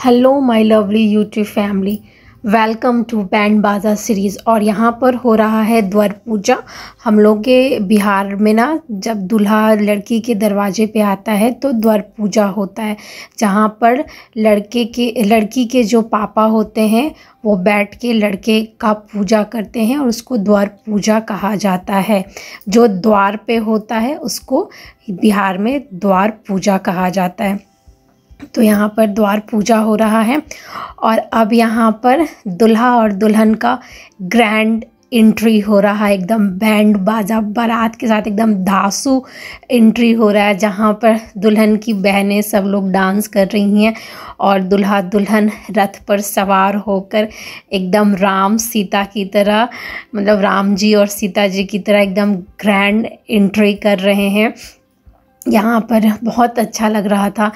Hello my lovely YouTube family, welcome to band Baaja series. और यहाँ पर हो रहा है द्वार पूजा। हम लोग के बिहार में ना जब दूल्हा लड़की के दरवाजे पे आता है तो द्वार पूजा होता है, जहाँ पर लड़की के जो पापा होते हैं वो बैठ के लड़के का पूजा करते हैं और उसको द्वार पूजा कहा जाता है। जो द्वार पे होता है उसको बिहार में द्वार पूजा कहा जाता है। तो यहाँ पर द्वार पूजा हो रहा है और अब यहाँ पर दूल्हा और दुल्हन का ग्रैंड एंट्री हो रहा है। एकदम बैंड बाजा बारात के साथ एकदम धांसू एंट्री हो रहा है, जहाँ पर दुल्हन की बहनें सब लोग डांस कर रही हैं और दूल्हा दुल्हन रथ पर सवार होकर एकदम राम सीता की तरह, मतलब राम जी और सीता जी की तरह एकदम ग्रैंड एंट्री कर रहे हैं। यहाँ पर बहुत अच्छा लग रहा था,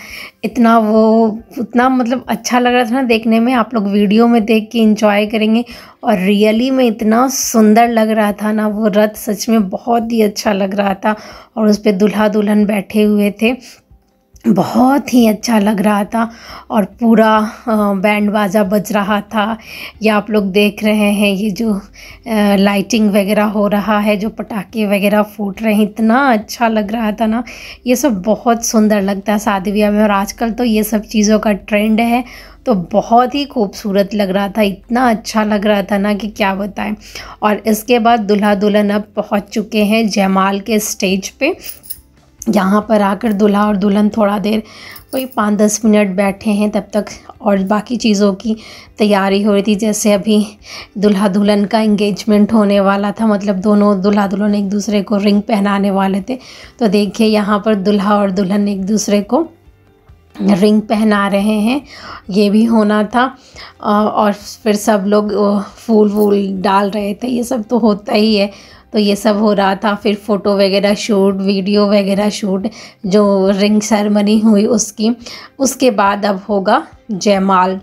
उतना मतलब अच्छा लग रहा था ना देखने में। आप लोग वीडियो में देख के एंजॉय करेंगे और रियली में इतना सुंदर लग रहा था ना वो रथ, सच में बहुत ही अच्छा लग रहा था। और उस पर दूल्हा दुल्हन बैठे हुए थे, बहुत ही अच्छा लग रहा था और पूरा बैंड बाजा बज रहा था। ये आप लोग देख रहे हैं, ये जो लाइटिंग वगैरह हो रहा है, जो पटाखे वगैरह फूट रहे हैं, इतना अच्छा लग रहा था ना। ये सब बहुत सुंदर लगता है शादी ब्याह में, और आजकल तो ये सब चीज़ों का ट्रेंड है, तो बहुत ही खूबसूरत लग रहा था, इतना अच्छा लग रहा था ना कि क्या बताएं। और इसके बाद दूल्हा दुल्हन अब पहुंच चुके हैं जयमाल के स्टेज पे। यहाँ पर आकर दूल्हा और दुल्हन थोड़ा देर, कोई 5-10 मिनट बैठे हैं तब तक, और बाकी चीज़ों की तैयारी हो रही थी। जैसे अभी दूल्हा दुल्हन का एंगेजमेंट होने वाला था, मतलब दोनों दूल्हा दुल्हन एक दूसरे को रिंग पहनाने वाले थे। तो देखिए यहाँ पर दूल्हा और दुल्हन एक दूसरे को रिंग पहना रहे हैं, ये भी होना था। और फिर सब लोग फूल वूल डाल रहे थे, ये सब तो होता ही है। तो ये सब हो रहा था। फिर फ़ोटो वगैरह शूट, वीडियो वगैरह शूट, जो रिंग सेरेमनी हुई उसके बाद अब होगा जयमाल।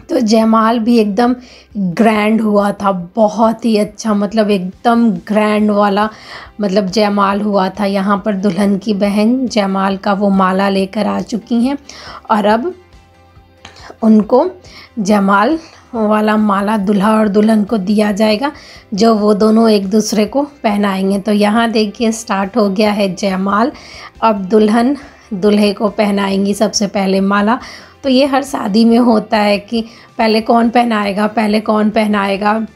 तो जयमाल भी एकदम ग्रैंड हुआ था, बहुत ही अच्छा, मतलब एकदम ग्रैंड वाला मतलब जयमाल हुआ था। यहाँ पर दुल्हन की बहन जयमाल का वो माला लेकर आ चुकी हैं और अब उनको जयमाल वाला माला दूल्हा और दुल्हन को दिया जाएगा, जो वो दोनों एक दूसरे को पहनाएंगे। तो यहाँ देखिए स्टार्ट हो गया है जयमाल। अब दुल्हन दूल्हे को पहनाएंगी सबसे पहले माला। तो ये हर शादी में होता है कि पहले कौन पहनाएगा,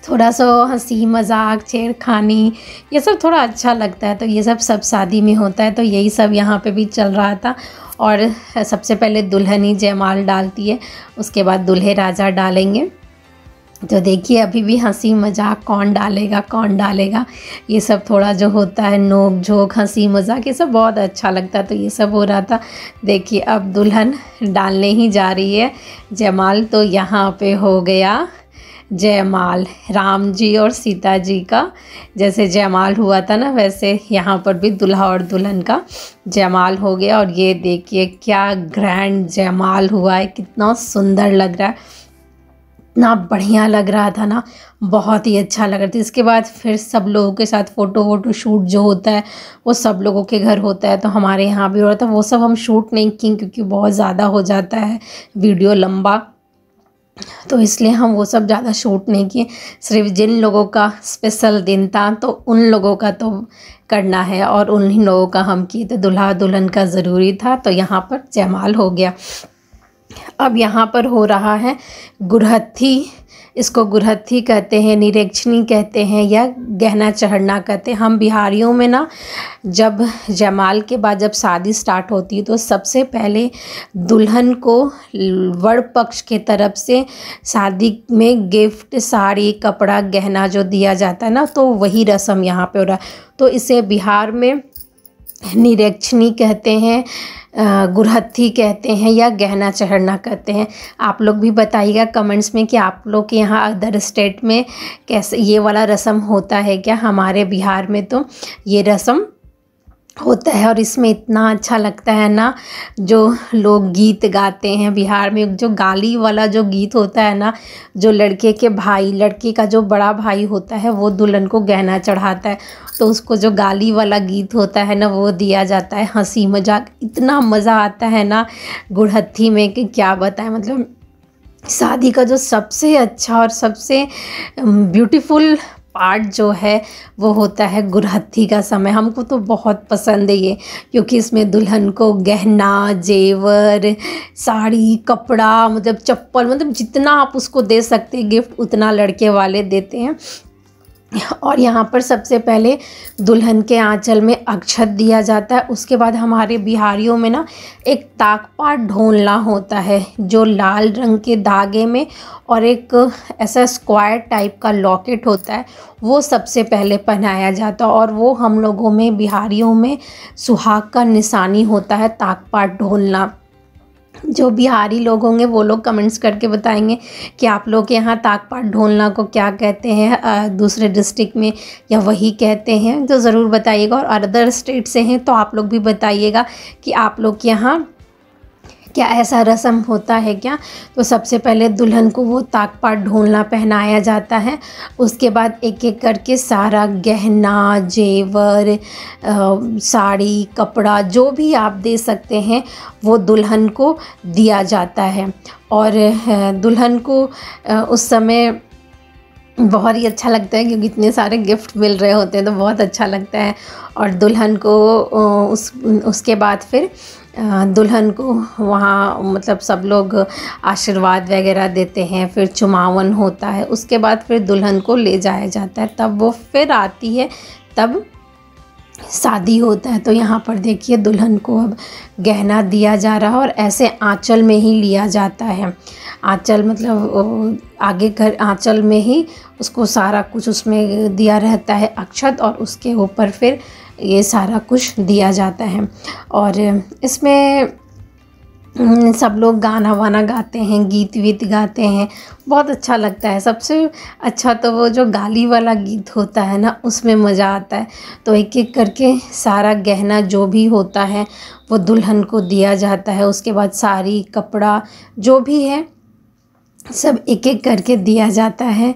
थोड़ा सा हंसी मजाक छेड़खानी, ये सब थोड़ा अच्छा लगता है। तो ये सब शादी में होता है, तो यही सब यहाँ पे भी चल रहा था। और सबसे पहले दुल्हन ही जयमाल डालती है, उसके बाद दूल्हे राजा डालेंगे। तो देखिए अभी भी हंसी मजाक कौन डालेगा, ये सब थोड़ा जो होता है नोक झोंक हंसी मजाक, ये सब बहुत अच्छा लगता है। तो ये सब हो रहा था। देखिए अब दुल्हन डालने ही जा रही है जयमाल। तो यहाँ पे हो गया जयमाल, राम जी और सीता जी का जैसे जयमाल हुआ था ना, वैसे यहाँ पर भी दूल्हा और दुल्हन का जयमाल हो गया। और ये देखिए क्या ग्रैंड जयमाल हुआ है, कितना सुंदर लग रहा है, इतना बढ़िया लग रहा था ना, बहुत ही अच्छा लग रहा था। इसके बाद फिर सब लोगों के साथ फ़ोटो शूट जो होता है वो सब लोगों के घर होता है, तो हमारे यहाँ भी हो रहा था। वो सब हम शूट नहीं किए क्योंकि बहुत ज़्यादा हो जाता है वीडियो लंबा, तो इसलिए हम वो सब ज़्यादा शूट नहीं किए। सिर्फ जिन लोगों का स्पेशल दिन था तो उन लोगों का तो करना है और उन्हीं लोगों का हम किए, तो दूल्हा दुल्हन का ज़रूरी था। तो यहाँ पर जयमाल हो गया। अब यहाँ पर हो रहा है गुरहथी, इसको गुरहथी कहते हैं, निरक्षणी कहते हैं या गहना चढ़ना कहते हैं। हम बिहारियों में ना जब जयमाल के बाद जब शादी स्टार्ट होती है तो सबसे पहले दुल्हन को वर पक्ष के तरफ से शादी में गिफ्ट, साड़ी, कपड़ा, गहना जो दिया जाता है ना, तो वही रस्म यहाँ पे हो रहा है। तो इसे बिहार में निरक्षणी कहते हैं, गुरहथी कहते हैं या गहना चढ़ना कहते हैं। आप लोग भी बताइएगा कमेंट्स में कि आप लोग के यहाँ अदर स्टेट में कैसे ये वाला रस्म होता है क्या। हमारे बिहार में तो ये रस्म होता है। और इसमें इतना अच्छा लगता है ना, जो लोग गीत गाते हैं बिहार में, जो गाली वाला जो गीत होता है ना, जो लड़के के भाई, लड़के का जो बड़ा भाई होता है वो दुल्हन को गहना चढ़ाता है, तो उसको जो गाली वाला गीत होता है ना वो दिया जाता है। हंसी मजाक इतना मज़ा आता है ना गुड़हत्थी में कि क्या बताएं। मतलब शादी का जो सबसे अच्छा और सबसे ब्यूटीफुल पार्ट जो है वो होता है गुड़हत्थी का समय। हमको तो बहुत पसंद है ये, क्योंकि इसमें दुल्हन को गहना, जेवर, साड़ी, कपड़ा, मतलब चप्पल, मतलब जितना आप उसको दे सकते हैं गिफ्ट उतना लड़के वाले देते हैं। और यहाँ पर सबसे पहले दुल्हन के आंचल में अक्षत दिया जाता है। उसके बाद हमारे बिहारियों में ना एक ताकपाट ढोलना होता है, जो लाल रंग के धागे में और एक ऐसा स्क्वायर टाइप का लॉकेट होता है, वो सबसे पहले पहनाया जाता है। और वो हम लोगों में, बिहारियों में, सुहाग का निशानी होता है ताकपाट ढोलना। जो बिहारी लोग होंगे वो लोग कमेंट्स करके बताएंगे कि आप लोग के यहाँ ताकपाट ढोलना को क्या कहते हैं, दूसरे डिस्ट्रिक्ट में या वही कहते हैं, तो ज़रूर बताइएगा। और अदर स्टेट से हैं तो आप लोग भी बताइएगा कि आप लोग के यहाँ क्या ऐसा रस्म होता है क्या। तो सबसे पहले दुल्हन को वो ताकपाट ढोलना पहनाया जाता है। उसके बाद एक एक करके सारा गहना, जेवर, साड़ी, कपड़ा जो भी आप दे सकते हैं वो दुल्हन को दिया जाता है। और दुल्हन को उस समय बहुत ही अच्छा लगता है, क्योंकि इतने सारे गिफ्ट मिल रहे होते हैं तो बहुत अच्छा लगता है। और दुल्हन को उसके बाद फिर दुल्हन को वहाँ मतलब सब लोग आशीर्वाद वगैरह देते हैं, फिर चुमावन होता है। उसके बाद फिर दुल्हन को ले जाया जाता है, तब वो फिर आती है, तब शादी होता है। तो यहाँ पर देखिए दुल्हन को अब गहना दिया जा रहा है, और ऐसे आंचल में ही लिया जाता है। आंचल मतलब आगे घर आंचल में ही उसको सारा कुछ उसमें दिया रहता है अक्षत, और उसके ऊपर फिर ये सारा कुछ दिया जाता है। और इसमें सब लोग गाना वाना गाते हैं, गीत वीत गाते हैं, बहुत अच्छा लगता है। सबसे अच्छा तो वो जो गाली वाला गीत होता है ना, उसमें मज़ा आता है। तो एक एक करके सारा गहना जो भी होता है वो दुल्हन को दिया जाता है। उसके बाद साड़ी, कपड़ा जो भी है सब एक एक करके दिया जाता है।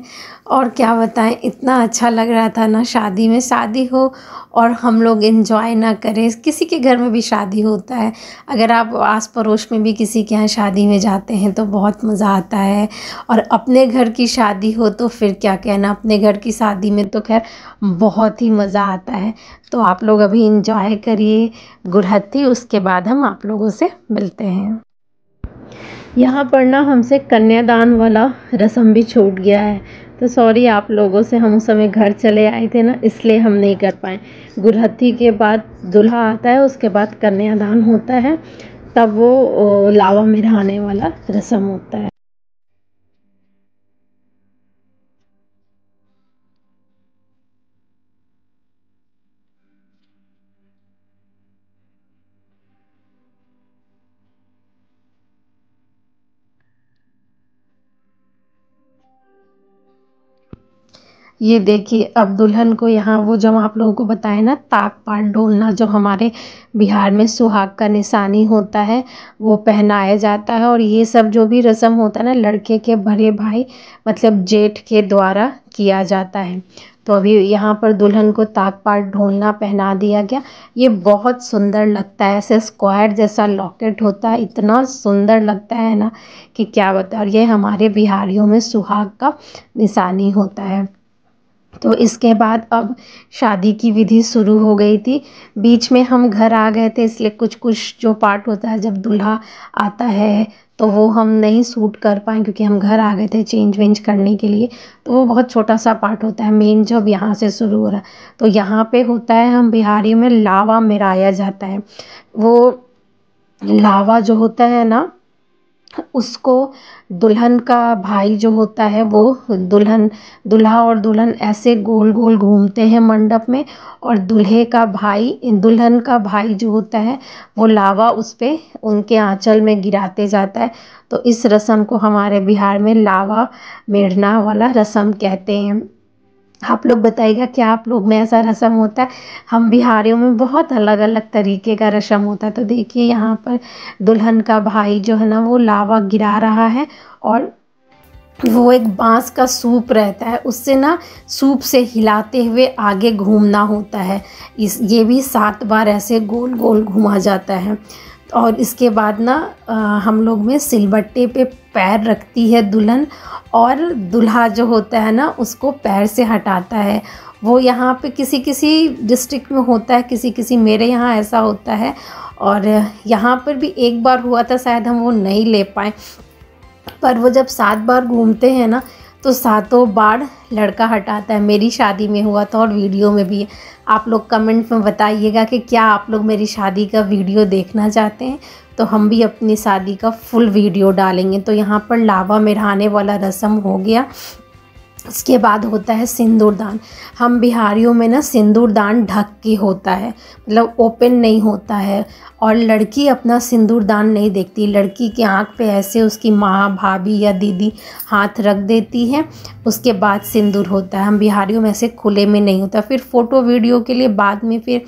और क्या बताएं, इतना अच्छा लग रहा था ना। शादी में, शादी हो और हम लोग एंजॉय ना करें, किसी के घर में भी शादी होता है, अगर आप आस पड़ोस में भी किसी के यहाँ शादी में जाते हैं तो बहुत मज़ा आता है। और अपने घर की शादी हो तो फिर क्या कहना, अपने घर की शादी में तो खैर बहुत ही मज़ा आता है। तो आप लोग अभी इंजॉय करिए गुड़हत्थी, उसके बाद हम आप लोगों से मिलते हैं। यहाँ पर ना हमसे कन्यादान वाला रस्म भी छूट गया है, तो सॉरी आप लोगों से। हम उस समय घर चले आए थे ना, इसलिए हम नहीं कर पाए। गुड़हत्थी के बाद दूल्हा आता है, उसके बाद कन्यादान होता है, तब वो लावा में रहने वाला रस्म होता है। ये देखिए अब दुल्हन को यहाँ वो जो आप लोगों को बताया ना, ताक पाट ढोलना, जो हमारे बिहार में सुहाग का निशानी होता है, वो पहनाया जाता है। और ये सब जो भी रस्म होता है ना, लड़के के बड़े भाई मतलब जेठ के द्वारा किया जाता है। तो अभी यहाँ पर दुल्हन को ताक पाट ढोलना पहना दिया गया। ये बहुत सुंदर लगता है, ऐसे स्क्वायर जैसा लॉकेट होता है, इतना सुंदर लगता है ना कि क्या बताएं। और ये हमारे बिहारियों में सुहाग का निशानी होता है। तो इसके बाद अब शादी की विधि शुरू हो गई थी। बीच में हम घर आ गए थे, इसलिए कुछ कुछ जो पार्ट होता है जब दूल्हा आता है तो वो हम नहीं शूट कर पाए, क्योंकि हम घर आ गए थे चेंज वेंज करने के लिए। तो वो बहुत छोटा सा पार्ट होता है। मेन जब यहाँ से शुरू हो रहा है, तो यहाँ पे होता है, हम बिहारी में लावा मिलाया जाता है। वो लावा जो होता है ना, उसको दुल्हन का भाई जो होता है वो दूल्हा और दुल्हन ऐसे गोल गोल घूमते हैं मंडप में, और दुल्हन का भाई जो होता है वो लावा उस पे उनके आंचल में गिराते जाता है। तो इस रस्म को हमारे बिहार में लावा मेढ़ना वाला रस्म कहते हैं। आप लोग बताइएगा क्या आप लोग में ऐसा रस्म होता है। हम बिहारियों में बहुत अलग अलग तरीके का रस्म होता है। तो देखिए यहाँ पर दुल्हन का भाई जो है ना वो लावा गिरा रहा है, और वो एक बांस का सूप रहता है, उससे ना सूप से हिलाते हुए आगे घूमना होता है। ये भी 7 बार ऐसे गोल गोल घुमा जाता है। और इसके बाद ना हम लोग में सिलबट्टे पे पैर रखती है दुल्हन, और दूल्हा जो होता है ना उसको पैर से हटाता है। वो यहाँ पे किसी किसी डिस्ट्रिक्ट में होता है, किसी किसी, मेरे यहाँ ऐसा होता है। और यहाँ पर भी एक बार हुआ था, शायद हम वो नहीं ले पाए। पर वो जब 7 बार घूमते हैं ना तो 7 बार लड़का हटाता है। मेरी शादी में हुआ था और वीडियो में भी है। आप लोग कमेंट में बताइएगा कि क्या आप लोग मेरी शादी का वीडियो देखना चाहते हैं, तो हम भी अपनी शादी का फुल वीडियो डालेंगे। तो यहाँ पर लावा में नहाने वाला रस्म हो गया। इसके बाद होता है सिंदूरदान। हम बिहारियों में ना सिंदूरदान ढक के होता है, मतलब ओपन नहीं होता है। और लड़की अपना सिंदूरदान नहीं देखती, लड़की की आंख पे ऐसे उसकी माँ, भाभी या दीदी हाथ रख देती है, उसके बाद सिंदूर होता है। हम बिहारियों में ऐसे खुले में नहीं होता। फिर फ़ोटो वीडियो के लिए बाद में फिर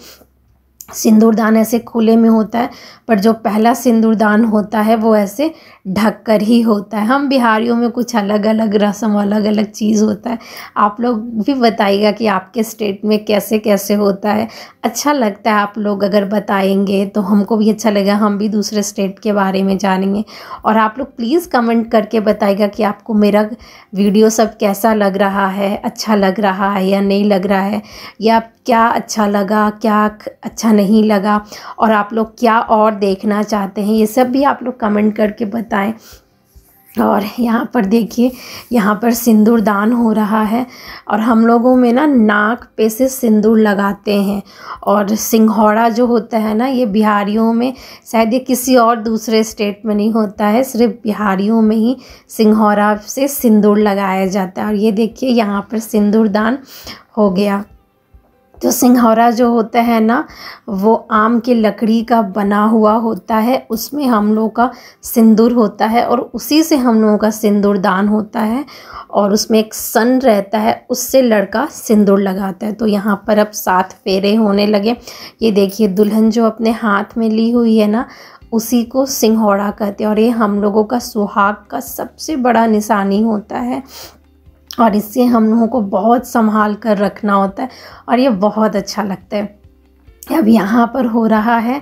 सिंदूरदान ऐसे खुले में होता है, पर जो पहला सिंदूरदान होता है वो ऐसे ढक कर ही होता है। हम बिहारियों में कुछ अलग अलग रस्म, अलग अलग चीज़ होता है। आप लोग भी बताइएगा कि आपके स्टेट में कैसे कैसे होता है। अच्छा लगता है, आप लोग अगर बताएंगे तो हमको भी अच्छा लगेगा, हम भी दूसरे स्टेट के बारे में जानेंगे। और आप लोग प्लीज़ कमेंट करके बताइएगा कि आपको मेरा वीडियो सब कैसा लग रहा है, अच्छा लग रहा है या नहीं लग रहा है, या क्या अच्छा लगा, क्या अच्छा नहीं लगा, और आप लोग क्या और देखना चाहते हैं, ये सब भी आप लोग कमेंट करके बताएं। और यहाँ पर देखिए, यहाँ पर सिंदूरदान हो रहा है, और हम लोगों में ना नाक पे से सिंदूर लगाते हैं। और सिंघौड़ा जो होता है ना, ये बिहारियों में, शायद ये किसी और दूसरे स्टेट में नहीं होता है, सिर्फ बिहारियों में ही सिंघौड़ा से सिंदूर लगाया जाता है। और ये देखिए यहाँ पर सिंदूरदान हो गया। तो सिंघौड़ा जो होता है ना वो आम की लकड़ी का बना हुआ होता है, उसमें हम लोग का सिंदूर होता है, और उसी से हम लोगों का सिंदूरदान होता है। और उसमें एक सन रहता है, उससे लड़का सिंदूर लगाता है। तो यहाँ पर अब 7 फेरे होने लगे। ये देखिए दुल्हन जो अपने हाथ में ली हुई है ना, उसी को सिंघौड़ा कहते हैं, और ये हम लोगों का सुहाग का सबसे बड़ा निशानी होता है। और इससे हम लोगों को बहुत संभाल कर रखना होता है, और ये बहुत अच्छा लगता है। अब यहाँ पर हो रहा है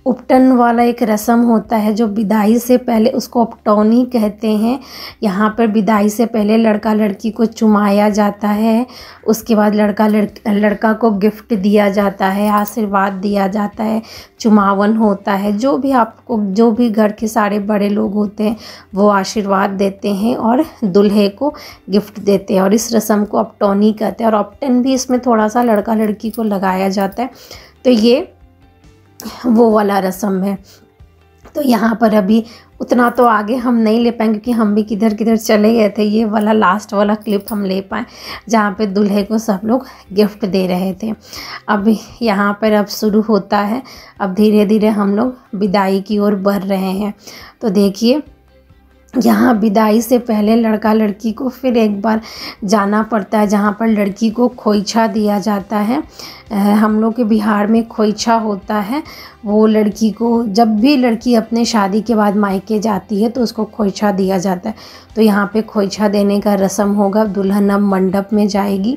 उपटन वाला एक रस्म होता है, जो विदाई से पहले, उसको उपटौनी कहते हैं। यहाँ पर विदाई से पहले लड़का लड़की को चुमाया जाता है, उसके बाद लड़का को गिफ्ट दिया जाता है, आशीर्वाद दिया जाता है, चुमावन होता है। जो भी आपको, जो भी घर के सारे बड़े लोग होते हैं वो आशीर्वाद देते हैं और दूल्हे को गिफ्ट देते हैं, और इस रस्म को उपटौनी कहते हैं। और उपटन भी इसमें थोड़ा सा लड़का लड़की को लगाया जाता है। तो ये वो वाला रस्म है। तो यहाँ पर अभी उतना तो आगे हम नहीं ले पाएंगे, क्योंकि हम भी किधर किधर चले गए थे। ये वाला लास्ट वाला क्लिप हम ले पाए, जहाँ पे दूल्हे को सब लोग गिफ्ट दे रहे थे। अब यहाँ पर अब शुरू होता है, अब धीरे धीरे हम लोग विदाई की ओर बढ़ रहे हैं। तो देखिए यहाँ विदाई से पहले लड़का लड़की को फिर एक बार जाना पड़ता है, जहाँ पर लड़की को खोइछा दिया जाता है। हम लोग के बिहार में खोइछा होता है। वो लड़की को, जब भी लड़की अपने शादी के बाद मायके जाती है तो उसको खोइछा दिया जाता है। तो यहाँ पे खोइछा देने का रस्म होगा। दुल्हन अब मंडप में जाएगी।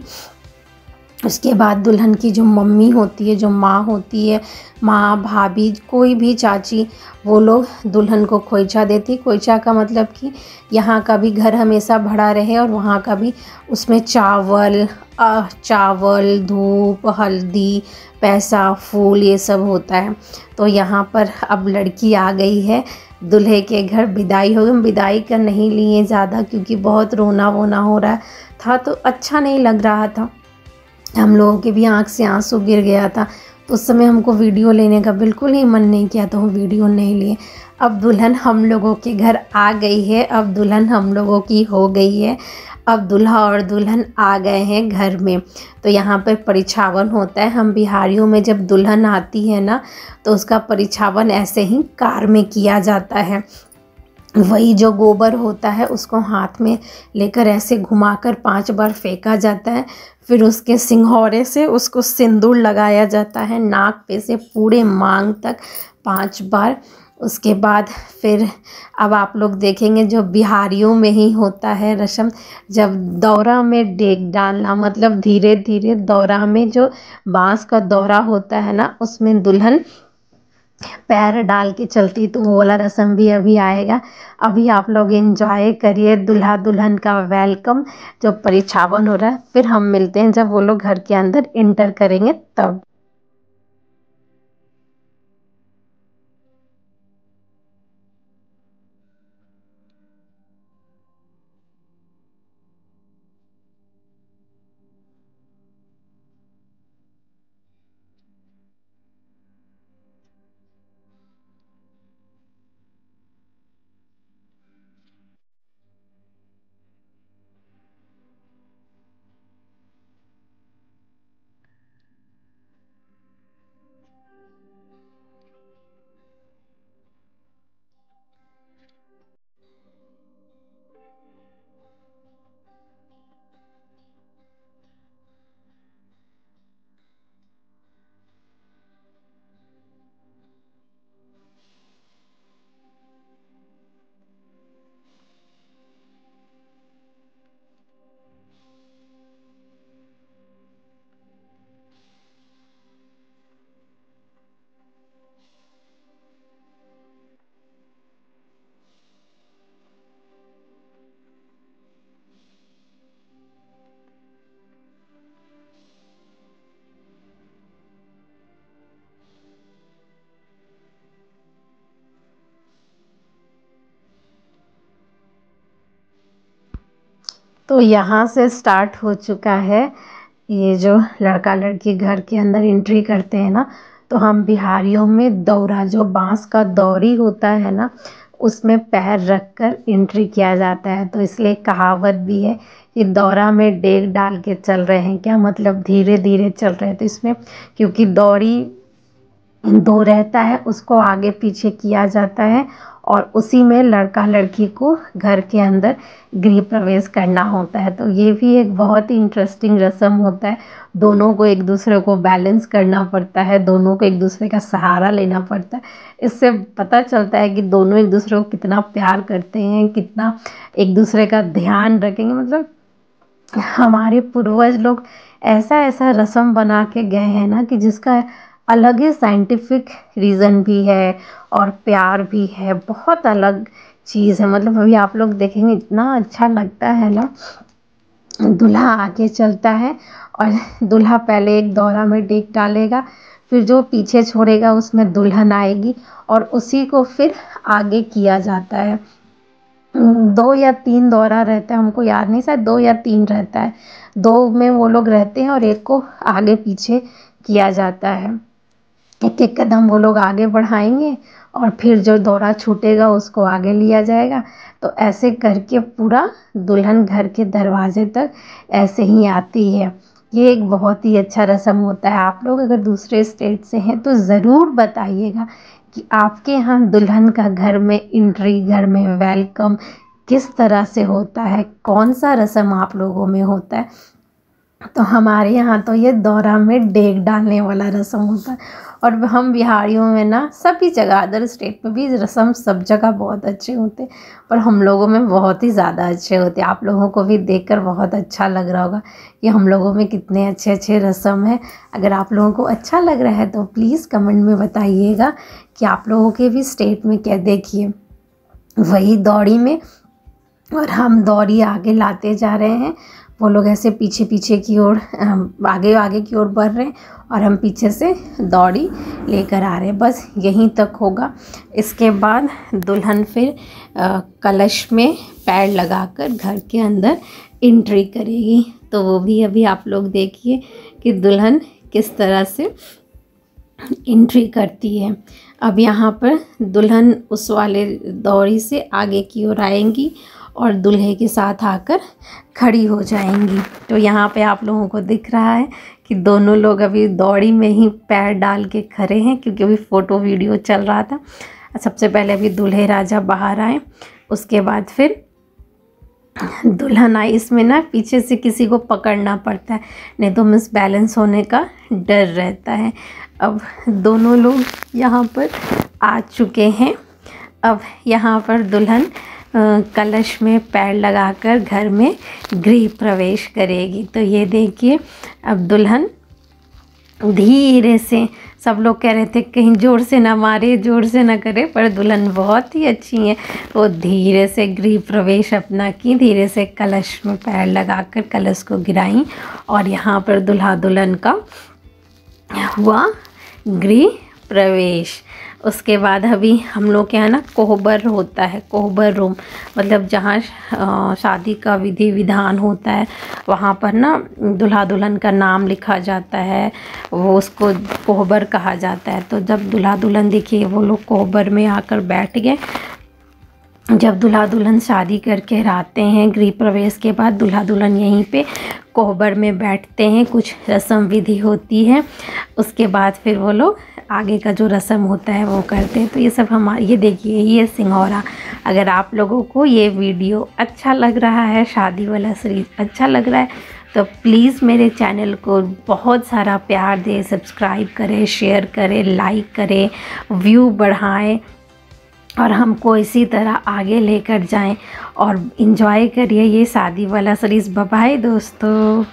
उसके बाद दुल्हन की जो मम्मी होती है, जो माँ होती है, माँ, भाभी, कोई भी चाची, वो लोग दुल्हन को खोइछा देती। खोइछा का मतलब कि यहाँ का भी घर हमेशा भरा रहे, और वहाँ का भी, उसमें चावल, धूप, हल्दी, पैसा, फूल, ये सब होता है। तो यहाँ पर अब लड़की आ गई है दूल्हे के घर, विदाई हो गई। विदाई का नहीं लिए ज़्यादा, क्योंकि बहुत रोना वोना हो रहा था, तो अच्छा नहीं लग रहा था। हम लोगों के भी आंख से आंसू गिर गया था, तो उस समय हमको वीडियो लेने का बिल्कुल ही मन नहीं किया, तो हम वीडियो नहीं लिए। अब दुल्हन हम लोगों के घर आ गई है, अब दुल्हन हम लोगों की हो गई है। अब दूल्हा और दुल्हन आ गए हैं घर में। तो यहाँ पर परिछावन होता है। हम बिहारियों में जब दुल्हन आती है ना, तो उसका परिछावन ऐसे ही कार में किया जाता है। वही जो गोबर होता है उसको हाथ में लेकर ऐसे घुमाकर 5 बार फेंका जाता है। फिर उसके सिंघौरे से उसको सिंदूर लगाया जाता है नाक पे से पूरे मांग तक 5 बार। उसके बाद फिर अब आप लोग देखेंगे जो बिहारियों में ही होता है रस्म, जब दौरा में डेग डालना, मतलब धीरे धीरे दौरा में जो बांस का दौरा होता है ना उसमें दुल्हन पैर डाल के चलती, तो वो वाला रस्म भी अभी आएगा। अभी आप लोग एंजॉय करिए दूल्हा दुल्हन का वेलकम जो परिछावन हो रहा है। फिर हम मिलते हैं जब वो लोग घर के अंदर इंटर करेंगे तब। तो यहाँ से स्टार्ट हो चुका है ये जो लड़का लड़की घर के अंदर एंट्री करते हैं ना, तो हम बिहारियों में दौरा जो बांस का दौरी होता है ना उसमें पैर रखकर एंट्री किया जाता है। तो इसलिए कहावत भी है कि दौरा में डेग डाल के चल रहे हैं, क्या मतलब धीरे धीरे चल रहे हैं। तो इसमें क्योंकि दौरी दो रहता है उसको आगे पीछे किया जाता है और उसी में लड़का लड़की को घर के अंदर गृह प्रवेश करना होता है। तो ये भी एक बहुत ही इंटरेस्टिंग रस्म होता है। दोनों को एक दूसरे को बैलेंस करना पड़ता है, दोनों को एक दूसरे का सहारा लेना पड़ता है। इससे पता चलता है कि दोनों एक दूसरे को कितना प्यार करते हैं, कितना एक दूसरे का ध्यान रखेंगे। मतलब हमारे पूर्वज लोग ऐसा ऐसा रस्म बना के गए हैं ना कि जिसका अलग ही साइंटिफिक रीज़न भी है और प्यार भी है, बहुत अलग चीज़ है। मतलब अभी आप लोग देखेंगे इतना अच्छा लगता है ना। दूल्हा आगे चलता है और दूल्हा पहले एक दौरा में डेग डालेगा, फिर जो पीछे छोड़ेगा उसमें दुल्हन आएगी और उसी को फिर आगे किया जाता है। 2 या 3 दौरा रहता है, हमको याद नहीं, शायद 2 या 3 रहता है। 2 में वो लोग रहते हैं और एक को आगे पीछे किया जाता है। एक एक कदम वो लोग आगे बढ़ाएंगे और फिर जो दौरा छूटेगा उसको आगे लिया जाएगा। तो ऐसे करके पूरा दुल्हन घर के दरवाजे तक ऐसे ही आती है। ये एक बहुत ही अच्छा रस्म होता है। आप लोग अगर दूसरे स्टेट से हैं तो ज़रूर बताइएगा कि आपके यहाँ दुल्हन का घर में एंट्री, घर में वेलकम किस तरह से होता है, कौन सा रस्म आप लोगों में होता है। तो हमारे यहाँ तो ये दौरा में डेग डालने वाला रस्म होता है। और हम बिहारियों में ना सभी जगह, अदर स्टेट में भी रस्म सब जगह बहुत अच्छे होते हैं, पर हम लोगों में बहुत ही ज़्यादा अच्छे होते हैं। आप लोगों को भी देखकर बहुत अच्छा लग रहा होगा कि हम लोगों में कितने अच्छे अच्छे रस्म हैं। अगर आप लोगों को अच्छा लग रहा है तो प्लीज़ कमेंट में बताइएगा कि आप लोगों के भी स्टेट में क्या। देखिए वही दौड़ी में, और हम दौरी आगे लाते जा रहे हैं, वो लोग ऐसे पीछे पीछे की ओर आगे आगे की ओर बढ़ रहे हैं और हम पीछे से दौड़ी लेकर आ रहे हैं। बस यहीं तक होगा। इसके बाद दुल्हन फिर कलश में पैर लगाकर घर के अंदर एंट्री करेगी। तो वो भी अभी आप लोग देखिए कि दुल्हन किस तरह से एंट्री करती है। अब यहाँ पर दुल्हन उस वाले दौरी से आगे की ओर आएंगी और दूल्हे के साथ आकर खड़ी हो जाएंगी। तो यहाँ पे आप लोगों को दिख रहा है कि दोनों लोग अभी दौड़ी में ही पैर डाल के खड़े हैं, क्योंकि अभी फ़ोटो वीडियो चल रहा था। सबसे पहले अभी दूल्हे राजा बाहर आए, उसके बाद फिर दुल्हन आई। इसमें ना पीछे से किसी को पकड़ना पड़ता है, नहीं तो मिसबैलेंस होने का डर रहता है। अब दोनों लोग यहाँ पर आ चुके हैं। अब यहाँ पर दुल्हन कलश में पैर लगाकर घर में गृह प्रवेश करेगी। तो ये देखिए, अब दुल्हन धीरे से, सब लोग कह रहे थे कहीं ज़ोर से ना मारे, ज़ोर से ना करे, पर दुल्हन बहुत ही अच्छी है, वो धीरे से गृह प्रवेश अपना की, धीरे से कलश में पैर लगाकर कलश को गिराई और यहाँ पर दूल्हा दुल्हन का हुआ गृह प्रवेश। उसके बाद अभी हम लोग के यहाँ ना कोहबर होता है, कोहबर रूम, मतलब जहाँ शादी का विधि विधान होता है, वहाँ पर ना दूल्हा दुल्हन का नाम लिखा जाता है, वो उसको कोहबर कहा जाता है। तो जब दूल्हा दुल्हन देखिए वो लोग कोहबर में आकर बैठ गए। जब दूल्हा दुल्हन शादी करके आते हैं, गृह प्रवेश के बाद दूल्हा दुल्हन यहीं पे कोहबर में बैठते हैं, कुछ रस्म विधि होती है, उसके बाद फिर वो लोग आगे का जो रस्म होता है वो करते हैं। तो ये सब ये देखिए, ये सिंघौरा। अगर आप लोगों को ये वीडियो अच्छा लग रहा है, शादी वाला सीरीज़ अच्छा लग रहा है, तो प्लीज़ मेरे चैनल को बहुत सारा प्यार दें, सब्सक्राइब करें, शेयर करें, लाइक करें, व्यू बढ़ाएं और हमको इसी तरह आगे लेकर जाएं और इन्जॉय करिए ये शादी वाला सीरीज़। बाय बाय दोस्तों।